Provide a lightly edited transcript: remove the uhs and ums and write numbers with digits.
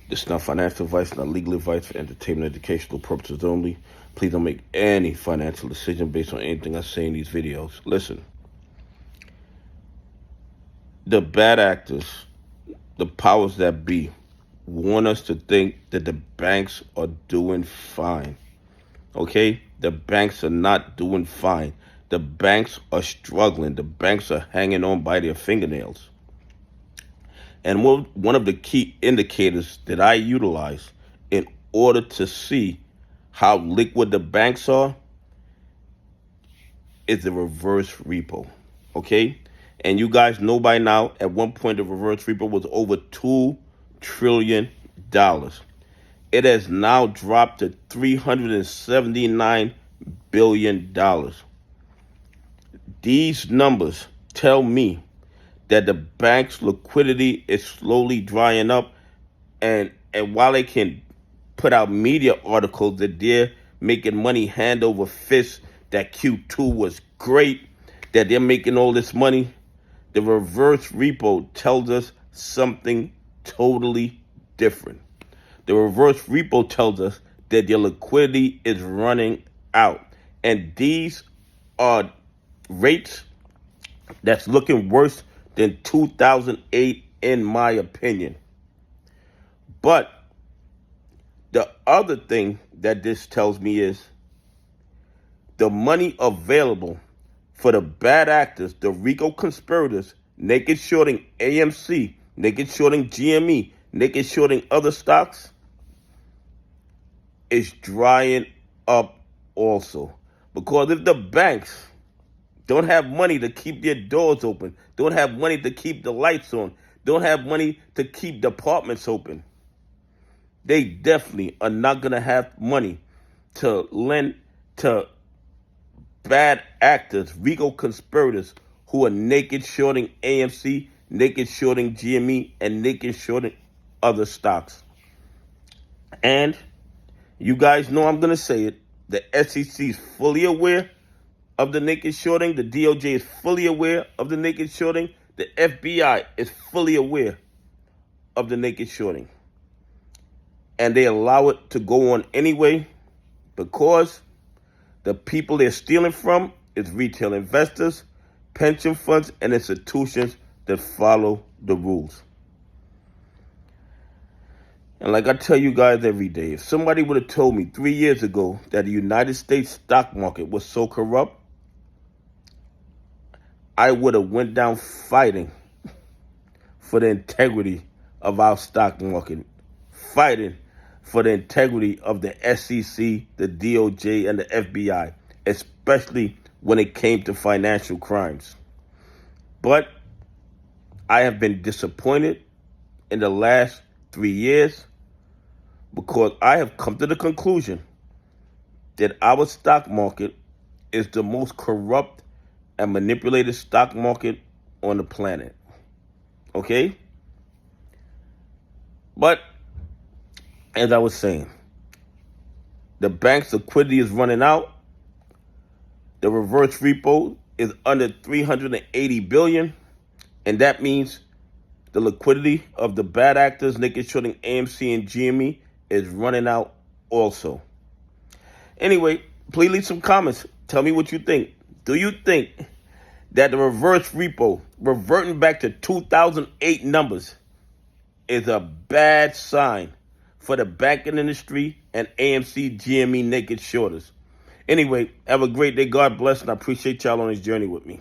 This is not financial advice, not legal advice, for entertainment, educational purposes only. Please don't make any financial decision based on anything I say in these videos. Listen, the bad actors, the powers that be, want us to think that the banks are doing fine. Okay? The banks are not doing fine. The banks are struggling. The banks are hanging on by their fingernails. And one of the key indicators that I utilize in order to see how liquid the banks are is the reverse repo, okay? And you guys know by now, at one point, the reverse repo was over $2 trillion. It has now dropped to $379 billion. These numbers tell me that the bank's liquidity is slowly drying up, and while they can put out media articles that they're making money hand over fist, that Q2 was great, that they're making all this money, the reverse repo tells us something totally different. The reverse repo tells us that their liquidity is running out, and these are rates that's looking worse than 2008, in my opinion. But the other thing that this tells me is the money available for the bad actors, the Rico conspirators, naked shorting AMC, naked shorting GME, naked shorting other stocks, is drying up also. Because if the banks don't have money to keep their doors open, don't have money to keep the lights on, don't have money to keep departments open, they definitely are not going to have money to lend to bad actors, Rico conspirators, who are naked shorting AMC, naked shorting GME, and naked shorting other stocks. And you guys know I'm going to say it, the SEC is fully aware of the naked shorting. The DOJ is fully aware of the naked shorting. The FBI is fully aware of the naked shorting. And they allow it to go on anyway because the people they're stealing from is retail investors, pension funds, and institutions that follow the rules. And like I tell you guys every day, if somebody would have told me 3 years ago that the United States stock market was so corrupt, I would have went down fighting for the integrity of our stock market, fighting for the integrity of the SEC, the DOJ, and the FBI, especially when it came to financial crimes. But I have been disappointed in the last 3 years because I have come to the conclusion that our stock market is the most corrupt and manipulated stock market on the planet. Okay? But as I was saying, the bank's liquidity is running out. The reverse repo is under $380 billion, and that means the liquidity of the bad actors, naked shorting AMC and GME, is running out also. Anyway, please leave some comments. Tell me what you think. Do you think that the reverse repo, reverting back to 2008 numbers, is a bad sign for the banking industry and AMC GME naked shorters? Anyway, have a great day. God bless, and I appreciate y'all on this journey with me.